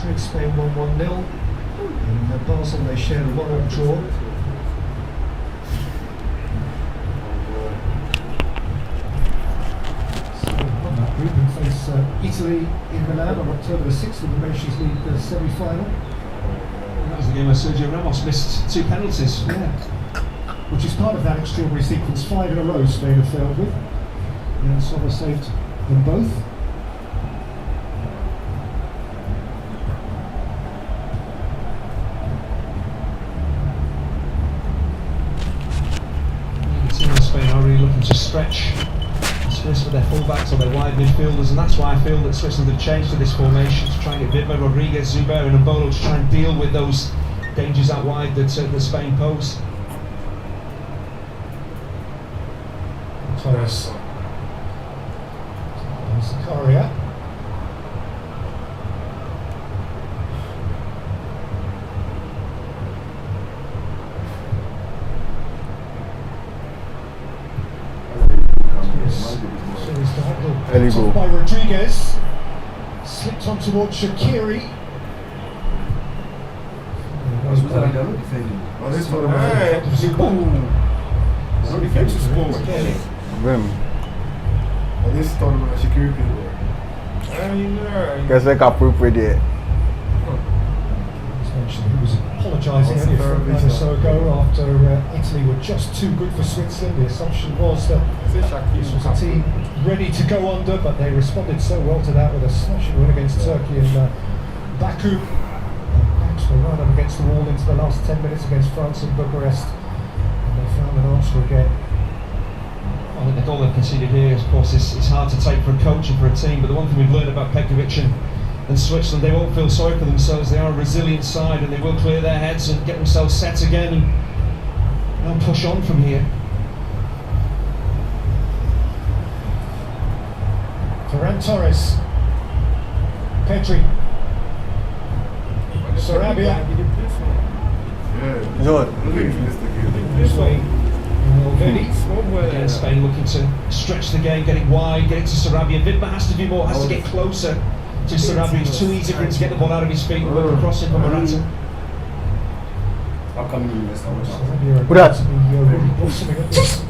Madrid, Spain 1-1-0. In Basel they share a 1-1 draw. Group and face Italy in Milan on October the 6th in the Nations League semi-final. That was the game where Sergio Ramos missed 2 penalties. Yeah. Which is part of that extraordinary sequence. 5 in a row Spain have failed with. And Sommer saved them both. You can see how Spain are really looking to stretch with their fullbacks or their wide midfielders, and that's why I feel that Switzerland have changed to this formation to try and get Widmer, Rodriguez, Zuber and Embolo to try and deal with those dangers out wide that Spain pose. Torres. Zakaria. By Rodriguez, slipped on towards Shaqiri. Guess like appropriate. He was apologising only a fortnight or so ago after Italy were just too good for Switzerland. The assumption was that this was a team ready to go under, but they responded so well to that with a smashing win against Turkey in Baku. Backs were right up against the wall into the last 10 minutes against France in Bucharest, and they found an answer again. Well, the goal they've conceded here, of course, is hard to take for a coach and for a team, but the one thing we've learned about Petkovic and Switzerland, they won't feel sorry for themselves. They are a resilient side and they will clear their heads and get themselves set again and they'll push on from here. Ferran Torres, Pedri, Sarabia, this way, Again, Spain looking to stretch the game, get it wide, get it to Sarabia. Widmer has to do more, has to get closer to Sarabia. It's too easy for him to get the ball out of his feet and work across him for Morata. Put that.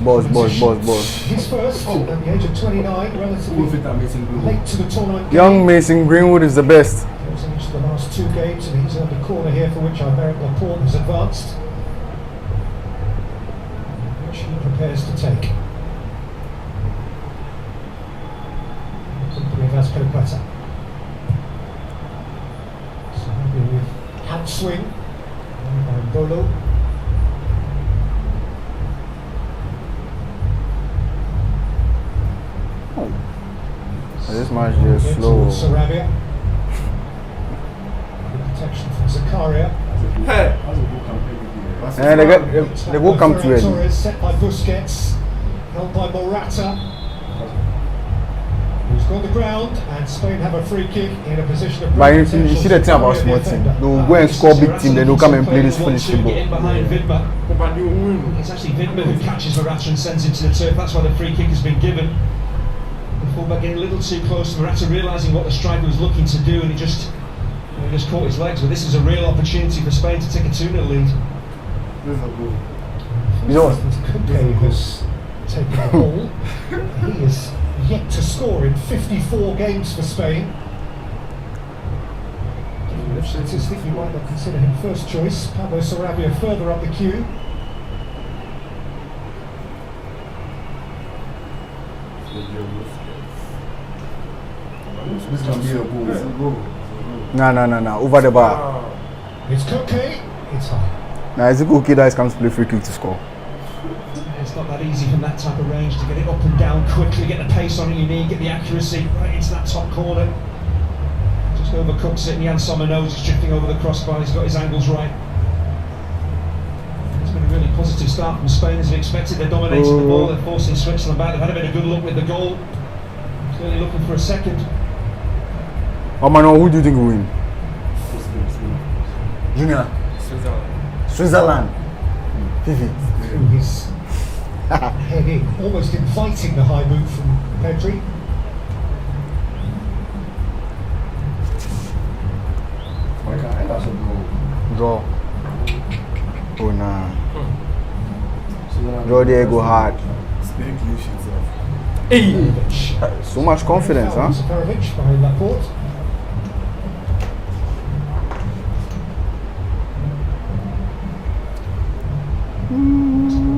Boss. He's first at the age of 29, relatively late to the tournament. Young Mason Greenwood is the best. Goes into the last 2 games and he's on the corner here for which Aymeric Laporte has advanced, which he prepares to take. Company of Azpilicueta. So happy with outswing by Bolo. This match is slow. Sarabia. Good protection from Zakaria. And they will come to it. Torres set by Busquets, held by Morata, who's gone the ground, and Spain have a free kick in a position of. But you see the thing about small team, they will go and score big team, then they'll come and play this foolish football. It's actually Widmer who catches Morata and sends him to the turf. That's why the free kick has been given. The fullback getting a little too close to Morata, realising what the striker was looking to do, and he just caught his legs. But this is a real opportunity for Spain to take a 2-0 lead. You know, Koundé has taken the ball. He is yet to score in 54 games for Spain. Statistic, you might not consider him first choice. Pablo Sarabia further up the queue. No. Over the bar. It's Koundé. It's high. Now it's a good kid that comes to play free kick to score. It's not that easy from that type of range to get it up and down quickly, get the pace on it you need, get the accuracy right into that top corner. Just overcooks it, and Jan Sommer knows he's drifting over the crossbar, he's got his angles right. It's been a really positive start from Spain as we expected. They're dominating the ball, they're forcing Switzerland back. They've had a bit of good luck with the goal. Clearly looking for a second. Oh man, who do you think will win? Junior. Switzerland. Fifi. He's heading, almost inviting the high move from Pedri. Draw. Oh nah. Draw there go hard. Speak you shit off. Seferovic. So much confidence, huh? Seferovic by Laporte.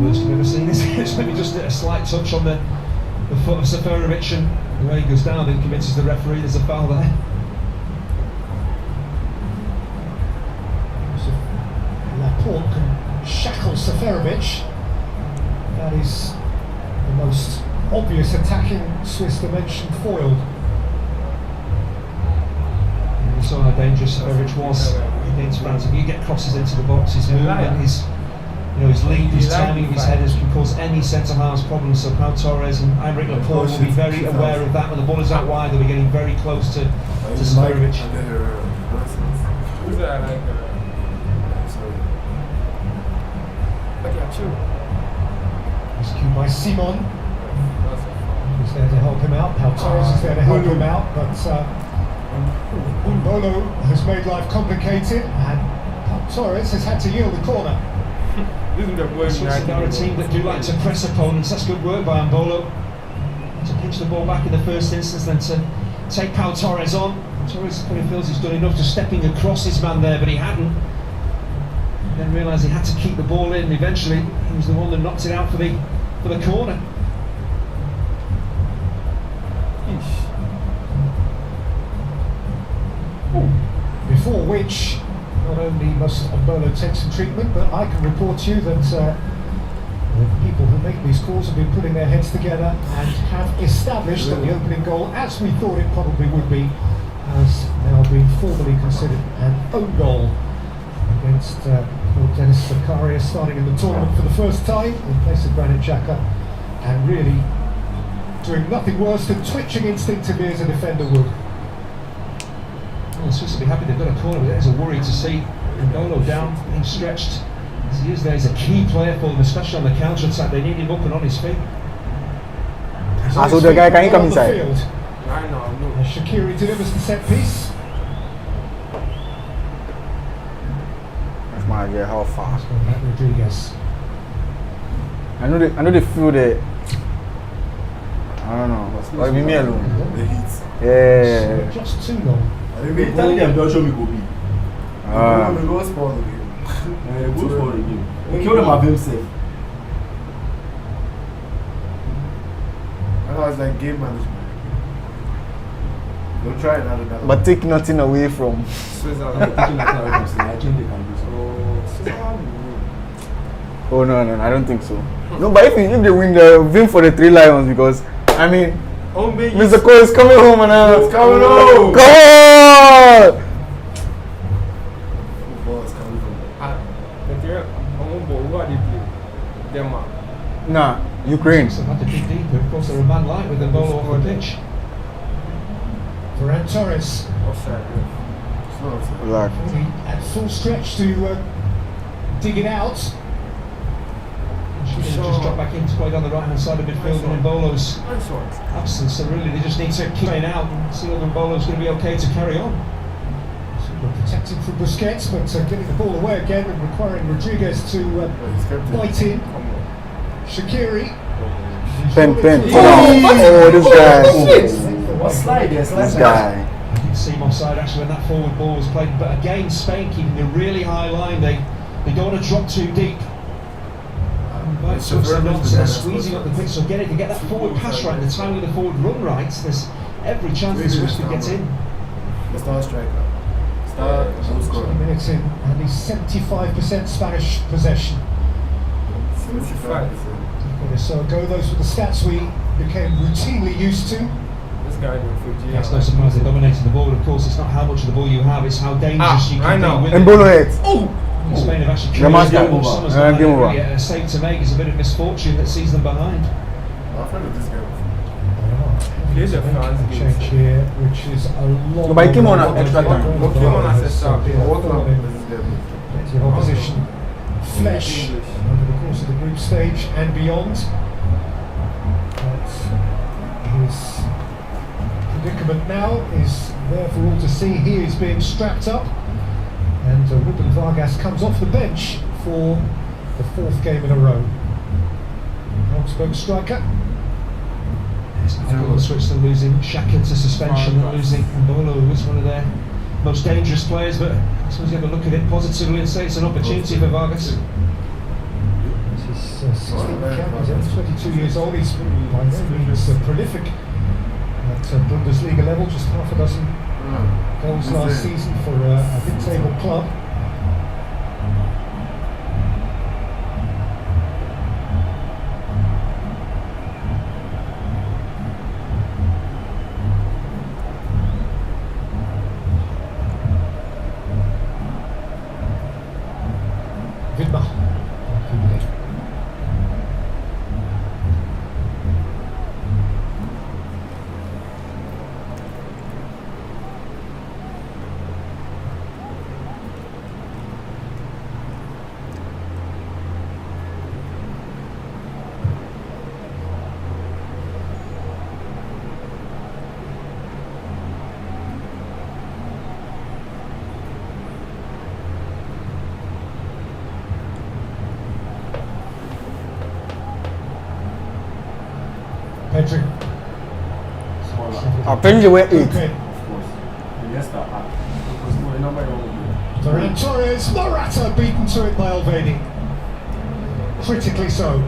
Worst I've ever seen this. It's maybe just a slight touch on the foot of Seferovic, and the way he goes down and convinces the referee there's a foul there. Laporte can shackle Seferovic. That is the most obvious attacking Swiss dimension foiled. We saw how dangerous Seferovic was against France. If you get crosses into the box, his movement, his lead, his timing of his headers can cause any centre-halves problems. So Pau Torres and Aymeric Laporte will be very aware of that. When the ball is out wide, they'll be getting very close to Seferovic. Who's that? Sorry. I got you. Rescued by Simon. He's there to help him out. Pau Torres is there to help him out, but Mbolo has made life complicated, and Pau Torres has had to yield the corner. Switzerland are a team that do like to press opponents. That's good work by Mbolo to pitch the ball back in the first instance, then to take Pau Torres on. Torres probably feels he's done enough just stepping across his man there, but he hadn't. Then realised he had to keep the ball in. Eventually, he was the one that knocked it out for the corner. Before which, not only must Mbolo take some treatment, but I can report to you that the people who make these calls have been putting their heads together and have established that the opening goal, as we thought it probably would be, has now been formally considered an own goal against Dennis Zakaria, starting in the tournament for the first time in place of Granit Xhaka, and really doing nothing worse than twitching instinctively as a defender would. Well, the Swiss will be happy they've got a corner, but there's a worry to see Mbolo down, being stretched as he is there. He's a key player for them, especially on the counter-attack. They need him up and on his feet. So the guy, can he come inside? I know. Shaqiri delivers the set piece. That's my idea, how far? Matt Rodriguez. I know they feel that. I don't know. Leave me alone. The heat. Yeah. Just too long. They tell them don't show me go be. Go spoil the game. Go spoil the game. Kill them of himself. That was like game management. Don't try another. But take nothing away from. Switzerland. I think they can do so. Oh no, I don't think so. No, but if they win, the win for the 3 Lions, because I mean, Mr. Cole is coming home and It's coming home. Come on! Football is coming home. Who are they playing? Denmark. Nah, Ukraine. So had to dig deeper. Of course, they're a man light with Mbolo off the pitch. Ferran Torres Offside. It's not offside. Relax. at full stretch to dig it out. Should have just dropped back in to play down the right hand side of midfield in Mbolo's Nice one. absence. So really, they just need to keep playing out and see whether Mbolo's going to be okay to carry on. We're protecting from Busquets, but getting the ball away again and requiring Rodriguez to He's kept it. bite in. Come on. Shaqiri. Pen. Oh, this guy. What slide there? This guy. I didn't see him offside actually when that forward ball was played. But again, Spain keeping a really high line. They don't want to drop too deep. But Switzerland not squeezing up the pitch, so get that forward pass right, the timing of the forward run right. There's every chance the Swiss could get in. The star striker. Star goal 20 scorer. minutes in, and he's 75% Spanish possession. 75%. So go, those were the stats we became routinely used to. This guy doing Fuji. It's no surprise they're dominating the ball. Of course, it's not how much of the ball you have; it's how dangerous you I can know. be with And it. Mbolo head. Spain have actually The man's created game over. Summer's Game over. really a save to make. It's a bit of misfortune that sees them behind. I've heard of this guy. Here's a France game. Change here, which is a long. No, but he came on at extra time. He came on as a sub. What happened with this guy? Plenty of opposition. Flesh over the course of the group stage and beyond. But his predicament now is there for all to see. He is being strapped up And Ruben Vargas comes off the bench for the 4th game in a row. Augsburg striker. Michael Switzerland losing Xhaka to suspension and losing Mbolo, who was one of their most dangerous players, but I suppose you have a look at it positively and say it's an opportunity for Vargas. He's 16th cap, he's only 22 years old, he's by no means prolific at Bundesliga level, just half a dozen goals last season for a mid-table club. Widmer. Pedri. Apparently we're 8. Okay. Yes, that. Because no number one. Ferran Torres, Morata beaten to it by Alvedi. Critically so.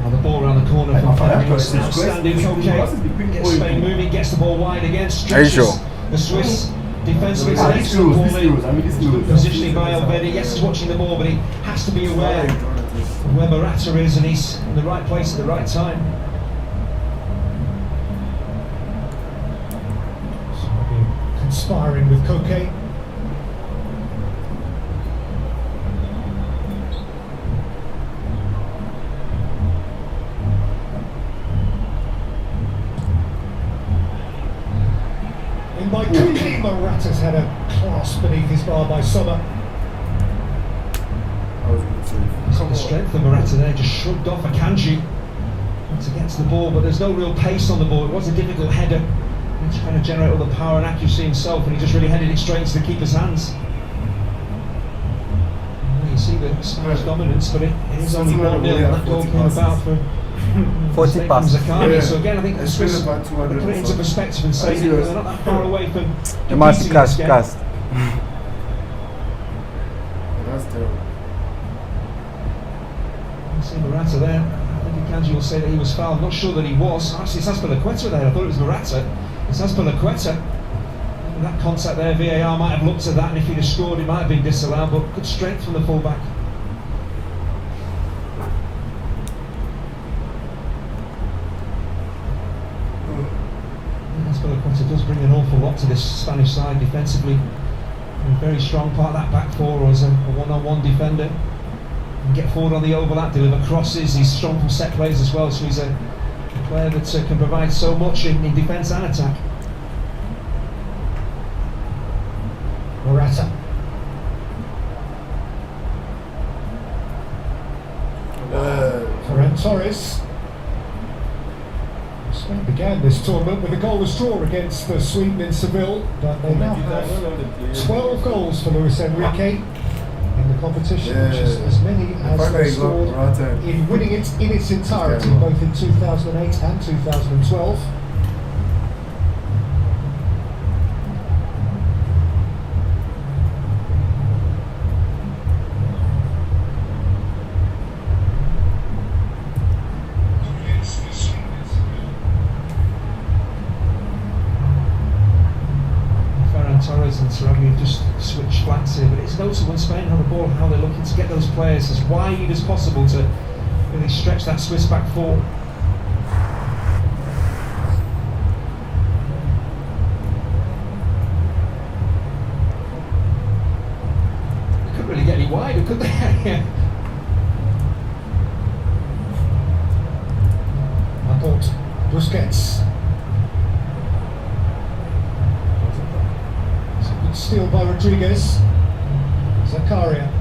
Well, the ball around the corner from Fabregas. Outstanding Koke. Gets Spain moving, gets the ball wide again. Stretches the Swiss defensively. It's an excellent ball in. Positioning by Alvedi. Yes, he's watching the ball, but he has to be aware of where Morata is, and he's in the right place at the right time. Conspiring with Koke. In by Koke, Morata's had a clasp beneath his bar by Sommer. The strength of Morata there, just shrugged off Akanji to get to the ball, but there's no real pace on the ball. It was a difficult header. He's trying to generate all the power and accuracy himself, and he just really headed it straight into the keeper's hands. Well, you see the Spanish dominance, but it is only 1-0, and that goal came about for 40 passes. Zakani. So again, I think the Swiss put it into perspective and say they're not that far away from You must competing cast, this game. cast. That's terrible. You see Morata there. I think Akanji will say that he was fouled. Not sure that he was. Actually, it's Azpilicueta there. I thought it was Morata. It's Azpilicueta. That contact there, VAR might have looked at that, and if he'd have scored, it might have been disallowed, but good strength from the fullback. Azpilicueta does bring an awful lot to this Spanish side defensively. A very strong part of that back four as a one-on-one defender. Can get forward on the overlap, deliver crosses. He's strong from set plays as well, so he's a player that can provide so much in defence and attack. Morata. Ferran Torres. Spain began this tournament with a goalless draw against Sweden in Seville, but they now have 12 goals for Luis Enrique in the competition, which is as many as they scored in winning it in its entirety, both in 2008 and 2012. Torres and Sarabia just switch flanks here, but it's noticeable when Spain have the ball how they're looking to get those players as wide as possible to really stretch that Swiss back four. They couldn't really get any wider, could they? Laporte, Busquets. Steal by Rodriguez. Zakaria.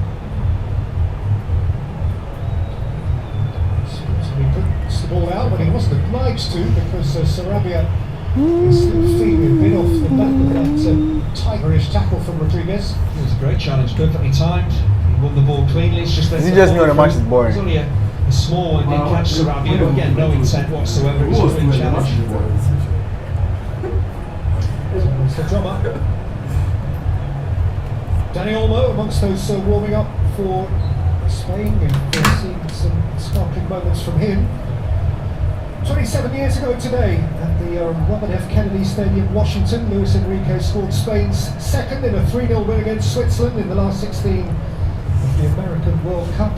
So he puts the ball out, but he wasn't obliged to because Sarabia He's still feeling a bit off the back of that tigerish tackle from Rodriguez. It was a great challenge, perfectly timed. He won the ball cleanly. It's just that Is it just me or the match is boring? It's only a small one. Didn't catch Sarabia, but again, no intent whatsoever. It was a great challenge. It's the drummer. Dani Olmo amongst those warming up for Spain. We've seen some sparkling moments from him. 27 years ago today, at the Robert F. Kennedy Stadium, Washington, Luis Enrique scored Spain's second in a 3-0 win against Switzerland in the last 16 of the American World Cup.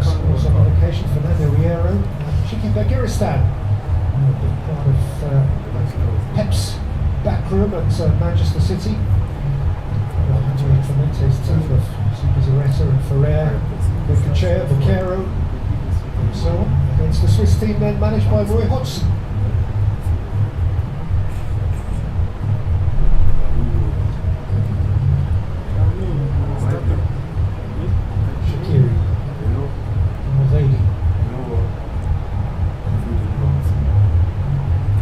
Scores on that occasion, Fernando Hierro, Chiqui Begiristain, a big part of Pep's backroom at Manchester City. Tremente's team of Super Zareta and Ferrer, Bengoechea, Vaquero, and so on, against the Swiss team then managed by Roy Hodgson. Shaqiri, Mulvaney,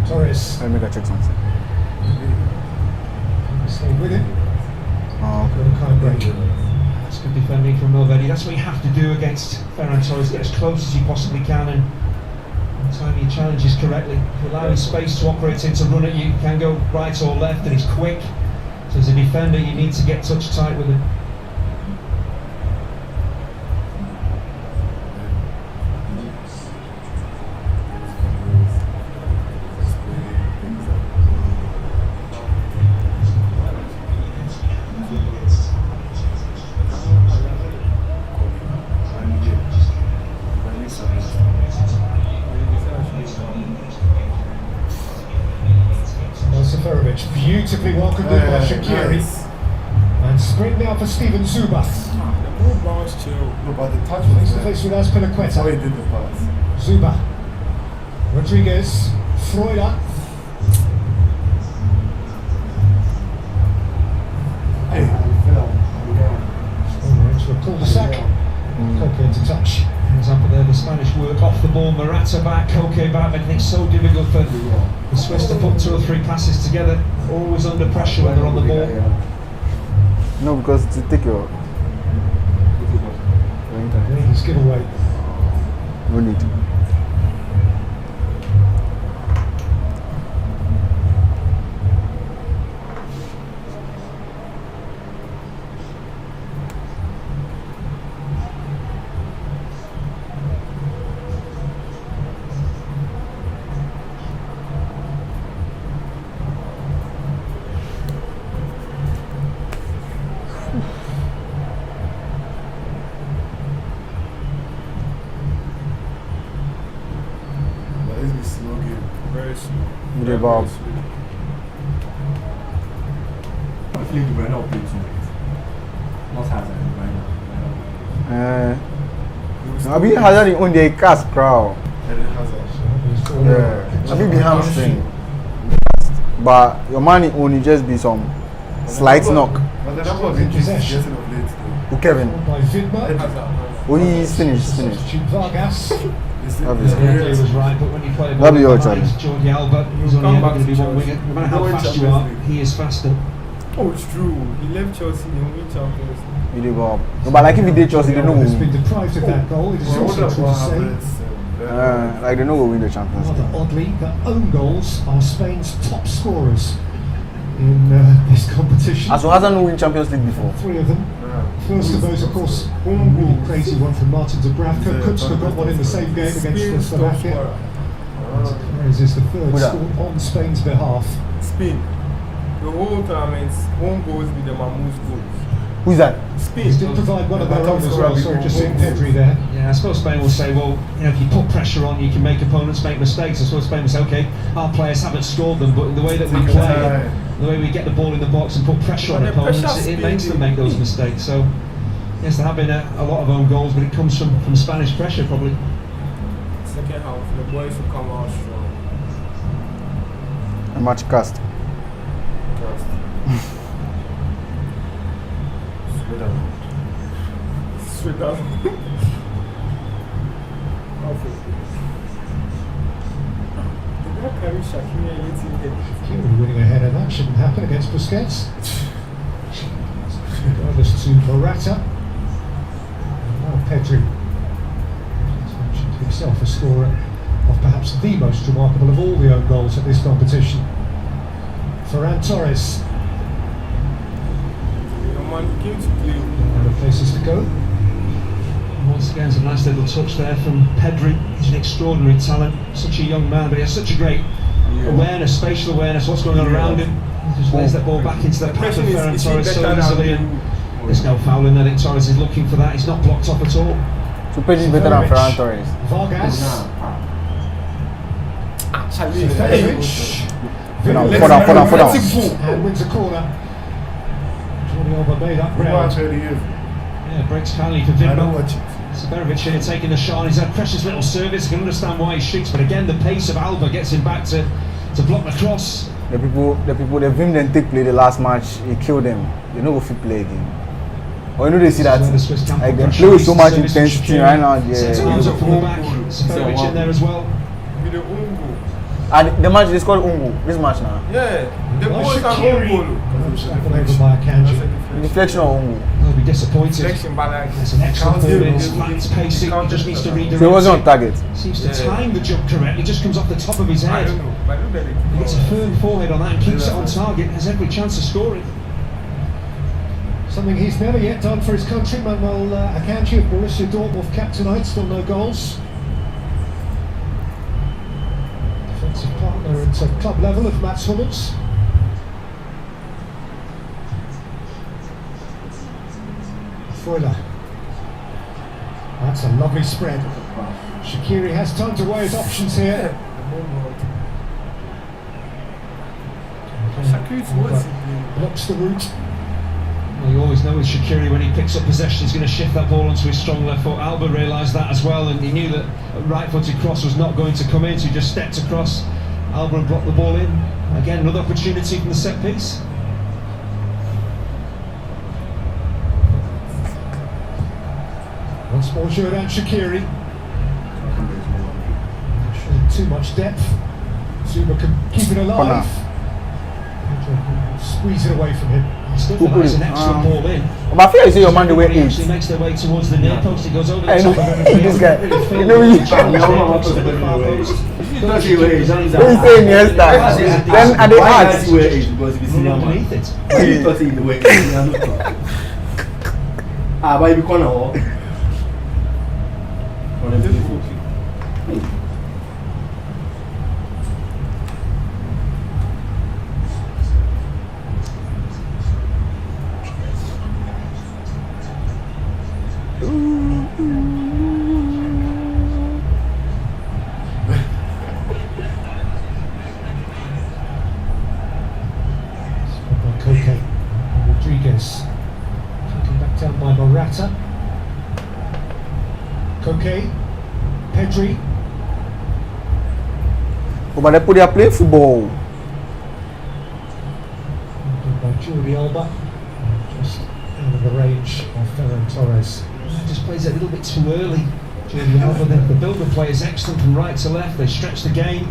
Torres, Let me go check something. stayed with him. Oh, okay. Kind break. That's good defending from Mulvaney. That's what you have to do against Ferran Torres. Get as close as you possibly can and time your challenges correctly. If you allow him space to operate in, to run at you, you can go right or left, and he's quick. So as a defender, you need to get touch tight with him. Seferovic beautifully welcomed in by Shaqiri. And sprint now for Steven Zuba. The ball bounced chill. No, but the touch Face was to there. face with That's why he Azpilicueta. did the pass. Zuba. Rodriguez. Freuler. Hey, fell. Into a cul-de-sac. Koke to touch. For example, there the Spanish work off the ball. Morata back, Koke back, making it so difficult for the Swiss to put 2 or 3 passes together. Always under pressure when they're on the ball. No, because to take your Ladies giveaway. no need. But this is slow game. Very slow. Really Bob. I think the Brenner will play tonight. Not Hazard, Brenner. I mean, Hazard on the cast crowd. Eden Hazard. Yeah, I mean the hamstring. But your money only just be some slight knock. But the number of injuries is getting of late though. Who Kevin? By Vidma. Oh, he's finished. Substitute Vargas. Obviously. Yeah, he was right, but when you play a ball That'll be your behind challenge. Jordi Alba, he's only come ever back going to be to one Chelsea. winger. No matter how He won fast you Champions are, League. he is faster. Oh, it's true. He left Chelsea, he won Champions League. Really Bob. No, but like if he did Chelsea, they know Has who been win. deprived of that goal. It is Well, also what true to say. Like they know who win the Champions Rather League. oddly, that own goals are Spain's top scorers in this competition. As well hasn't win Champions League before. 3 of them. First of those, of course, one really crazy one from Martin Dubravka. Kutska got one in the same game against Slovakia. Perez is the third Who's that? scored on Spain's behalf. Spain. The whole tournament, one goal with the Mamou's goals. Who's that? Spain. He did provide one of their own as well, so just seeing Pedri there. Yeah, I suppose Spain will say, well, you know, if you put pressure on, you can make opponents make mistakes. I suppose Spain will say, okay, our players haven't scored them, but in the way that we play, the way we get the ball in the box and put pressure on But the opponents, pressure's it makes them been- make those mistakes. So, yes, there have been a lot of own goals, but it comes from Spanish pressure, probably. Second half, the boys will come out strong. A match cast. Straight up. Okay. Did that kind Very Shakiri hitting head. Shaqiri winning a header. That shouldn't happen against Busquets. Regardless to Morata. And now Pedri. He's mentioned himself a scorer of perhaps the most remarkable of all the own goals at this competition. Ferran Torres. Your man came to play. Other places to go. Once again, it's a nice little touch there from Pedri. He's an extraordinary talent, such a young man, but he has such a great awareness, spatial awareness, what's going on around him. He just lays that ball back into the path of Ferran Torres so easily, and there's no foul in there. I think Torres is looking for that. He's not blocked off at all. So Pedri is better than Ferran Torres. Vargas. Actually, Seferovic. Fall down. And wins a corner. Jordi Alba made up ground. Yeah, breaks kindly for Vidma. Seferovic here taking the shot. He's had a precious little service. You can understand why he shoots, but again, the pace of Alba gets him back to block the cross. The people, they Vim didn't take play the last match. He killed them. They no go fit play again. Or you know they see that like they play with so much intensity right now. Sets Yeah. arms up from the back. Seferovic in there as well. with the own goal. And the match is called Ungu. This match now. Yeah, the goal is an own goal. Tackled over by Akanji. Deflection of Ungu. He'll be disappointed. Selection, but like, It's an excellent ball in. It's flat, it's pacey. He just needs to redirect. So he wasn't on target. Seems to time the jump correctly. Just comes off the top of his I head. don't know, but look at it. He gets a firm forehead on that and keeps it on target. Has every chance of scoring. Something he's never yet done for his country. Manuel Akanji of Borussia Dortmund capped tonight, still no goals. Defensive partner at club level of Mats Hummels. Freuler. That's a lovely spread. Shaqiri has time to weigh his options here. Shaqiri's what's he doing? Blocks the route. Well, you always know with Shaqiri, when he picks up possession, he's going to shift that ball onto his strong left foot. Alba realised that as well, and he knew that a right-footed cross was not going to come in, so he just stepped across. Alba and blocked the ball in. Again, another opportunity from the set piece. Once more, Xherdan Shaqiri. Showing too much depth. Zuma can keep it alive. Squeeze it away from him. Still provides an excellent ball in. But I feel you see your man the way He he is. actually makes their way towards the near post. He goes over the I know. top of everything. This guy. Really You know feels he- challenge near post to the far post. When you say Iniesta, then at the heart. Because we see him Underneath it. when you touch it in the way, but if you corner or By Koke. Rodriguez. Taken back down by Morata. Koke. Pedri. Oh, but they put their play football. Done by Jordi Alba. Just out of the range of Ferran Torres. Just plays it a little bit too early. Jordi Alba, the build-up play is excellent from right to left. They stretch the game.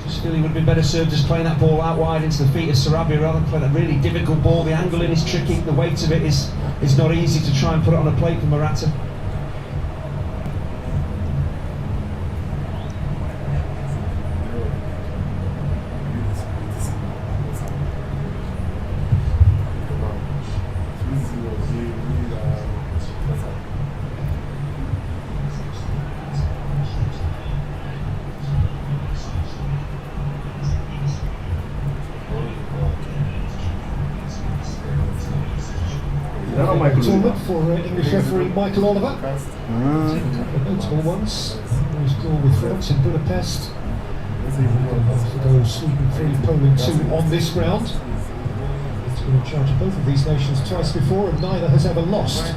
Just feel he would have been better served just playing that ball out wide into the feet of Sarabia rather than play that really difficult ball. The angle in is tricky. The weight of it is not easy to try and put it on a plate for Morata. Tournament for English referee Michael Oliver. Notable ones. His draw with France in Budapest. After those sweeping through Poland 2 on this ground. He's been in charge of both of these nations twice before, and neither has ever lost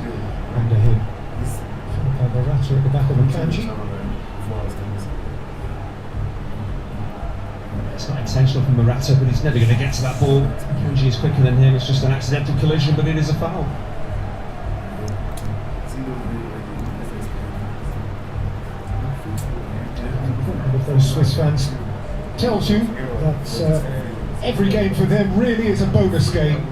under him. Followed by Morata at the back of Akanji. It's not intentional from Morata, but he's never going to get to that ball. Kanji is quicker than him. It's just an accidental collision, but it is a foul. Of those Swiss fans tells you that every game for them really is a bonus game.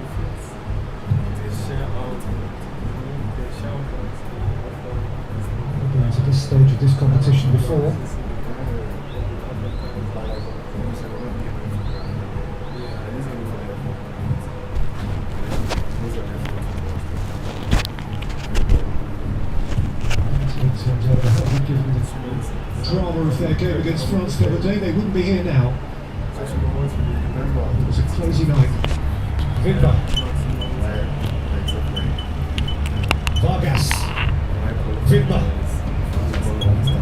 Been to this stage of this competition before. Given the drama of their game against France the other day, they wouldn't be here now. It was a crazy night. Vidma. Vargas. Vidma.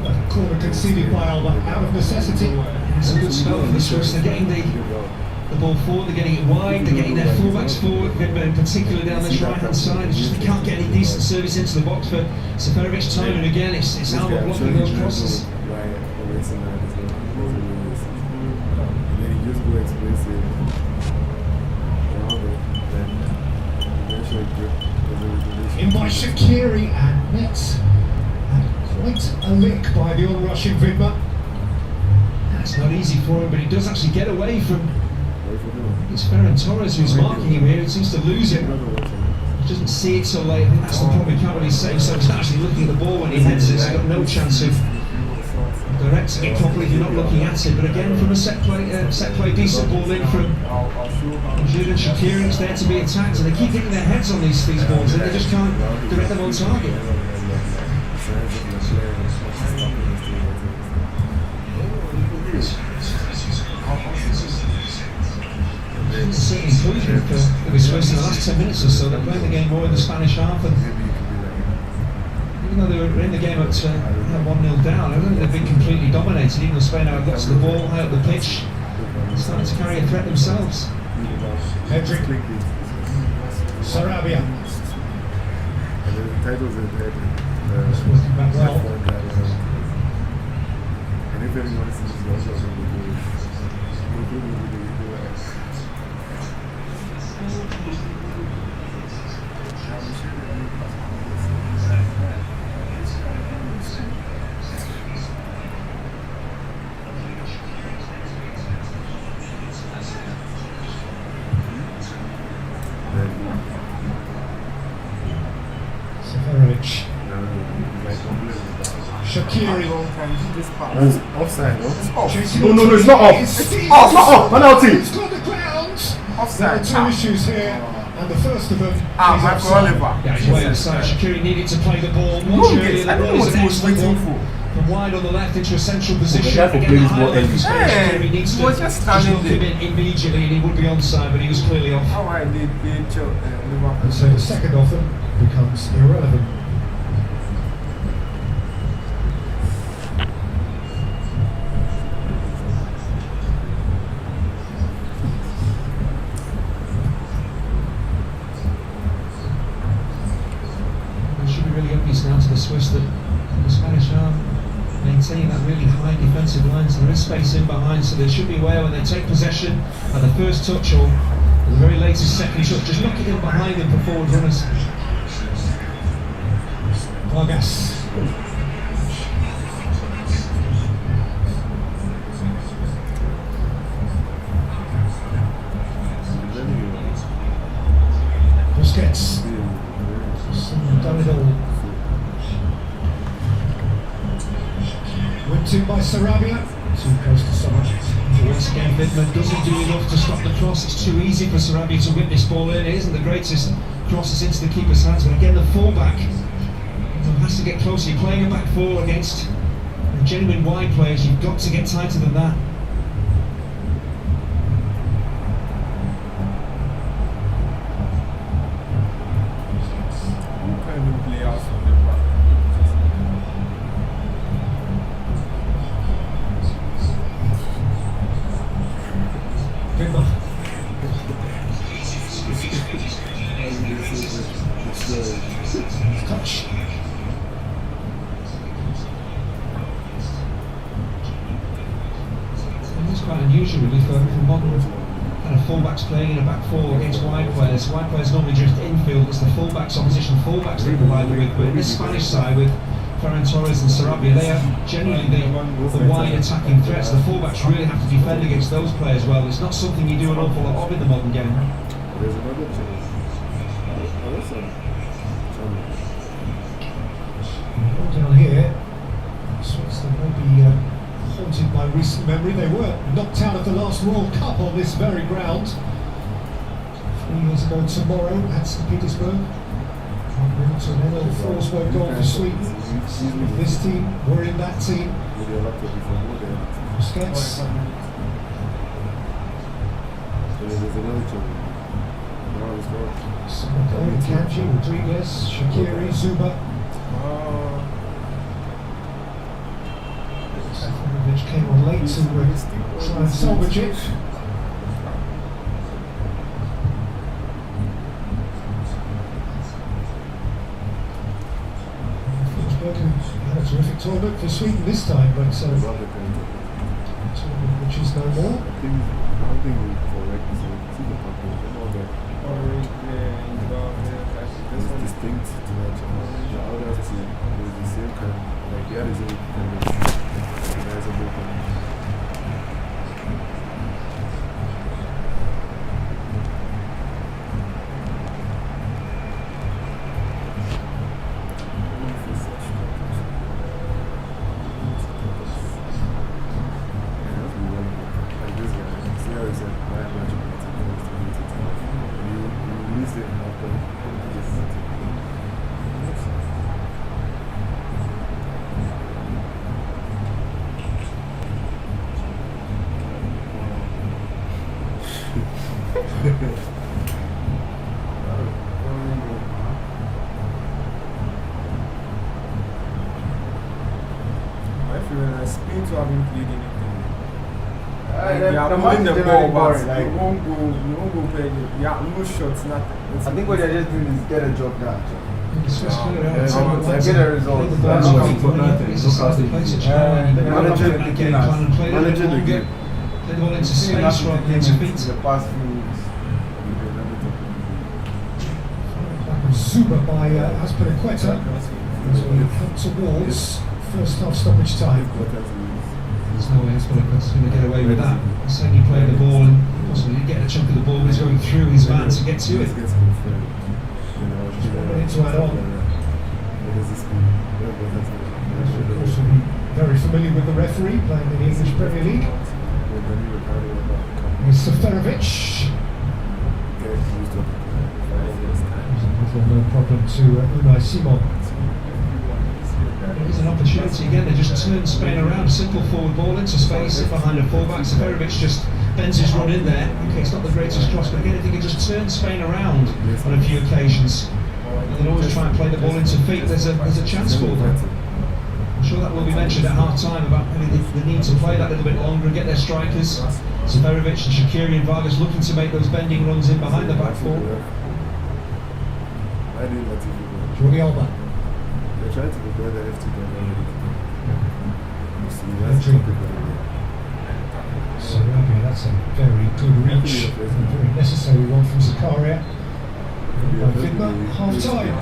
That corner conceded by Alba out of necessity. It's a good spell for the Swiss. They're getting the ball forward, they're getting it wide, they're getting their fullbacks forward, in particular down this right-hand side. It's just they can't get any decent service into the box for Seferovic time and again. It's Alba blocking those crosses. In by Shaqiri and Metz. And quite a lick by the onrushing Vidma. It's not easy for him, but he does actually get away from. It's Ferran Torres who's marking him here. He seems to lose him. He doesn't see it so late. I think that's the problem. He can't really save. So he's actually looking at the ball when he heads it. He's got no chance of directing it properly if you're not looking at it. But again, from a set play, decent ball in from Julian Shaqiri. It's there to be attacked, and they keep hitting their heads on these balls, and they just can't direct them on target. Certainly improvement for the Swiss in the last 10 minutes or so. They're playing the game more in the Spanish half, and even though they were in the game at 1-0 down, I don't think they've been completely dominated. Even though Spain have lots of the ball high up the pitch, they're starting to carry a threat themselves. Hedrick. Sarabia. It's working back well. Seferovic. Shaqiri. Offside, no? No, it's not off. It's off, not off. Penalty. It's got the ground. Offside. There are two issues here, and the first of them is Michael offside. Oliver. Yeah, he's way offside. Shaqiri needed to play the ball much earlier. I don't know what he was waiting for. From wide on the left into a central position. guy for Again, playing the his ball high line early. space. Hey, Shaqiri needs he to was just standing look him there. in immediately, and he would be onside, but he was clearly off. How I did Liverpool. And so the second of them becomes irrelevant. It should be really obvious now to the Swiss that the Spanish are maintaining that really high defensive line, so there is space in behind, so there should be a way when they take possession at the first touch or the very latest second touch, just knock it in behind them for forward runners. Vargas. Busquets. Done it all. Whipped in by Sarabia. Too close to someone. Once again, Vidma doesn't do enough to stop the cross. It's too easy for Sarabia to whip this ball in. It isn't the greatest crosses into the keeper's hands, but again, the fullback has to get closer. You're playing a back four against genuine wide players. You've got to get tighter than that. You can't even play out from the back. Vidma. Touch. It's quite unusual really for modern kind of fullbacks playing in a back four against wide players. Wide players normally drift infield. It's the fullbacks, opposition fullbacks they provide them with. But in this Spanish side with Ferran Torres and Sarabia, they are generally the wide attacking threats. The fullbacks really have to defend against those players well. It's not something you do an awful lot of in the modern game. There's another chance. Well down here, Switzerland may be haunted by recent memory. They were knocked out of the last World Cup on this very ground 3 years ago tomorrow at St. Petersburg. To an NL4 goal for Sweden. If this team were in that team, Busquets. Kanji, Rodriguez, Shaqiri, Zuba. Seferovic came on late to try and salvage it. Had a terrific tournament for Sweden this time, but tournament which is no more. I think we correct this it's distinct to that. The other team is the same kind, like the other team kind of recognizable kind. Spain to having played anything. The match the is ball, generally but boring. you Like, won't go play it. Yeah, no shots, nothing. I think what they're just doing is get a job done. The Swiss clear out. Yeah, Play get a result. the That's ball what out. I'm for nothing. It's a side that plays it. The manager Game plan and play it a manager little the longer. game. Play the ball into Seen space that rather than in into feet. the past few weeks. Zuba by Azpilicueta as we come towards first half stoppage time. There's no way Azpilicueta's going to get away with that. Saying he played the ball and possibly he get a chunk of the ball, but he's going through his man to get to it. To add on. Of course, we'll be very familiar with the referee playing in the English Premier League. Here's Seferovic. No problem to Unai Simon. There's an opportunity again. They just turn Spain around. Simple forward ball into space behind a fullback. Seferovic just bends his run in there. Okay, it's not the greatest cross, but again, if they can just turn Spain around on a few occasions, they'll always try and play the ball into feet. There's a chance for them. I'm sure that will be mentioned at half time about maybe the need to play that a little bit longer and get their strikers. Seferovic and Shaqiri and Vargas looking to make those bending runs in behind the back four. Jordi Alba. They're trying to prepare the F2 Sarabia, that's a very good reach, a very necessary one from Zakaria. Vidma, half time.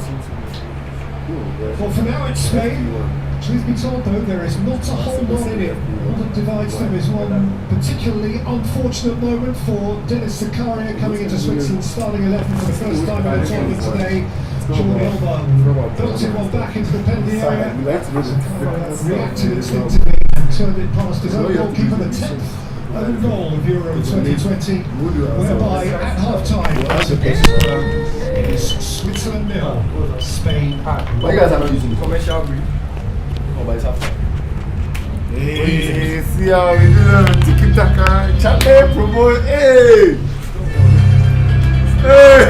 Well, for now it's Spain. Truth be told though, there is not a whole lot in it. All that divides them is one particularly unfortunate moment for Dennis Zakaria coming into Switzerland's starting 11 for the first time in the tournament today. Jordi Alba belted one back into the penalty area. Zakaria reacted instinctively and turned it past his own goalkeeper, the 10th own goal of Euro 2020, whereby at half-time it is Switzerland 0, Spain. Why you guys are not using it? Commercial break. Oh, but it's after. Hey, see how we do that tiki-taka, Chale, promote, hey! Hey!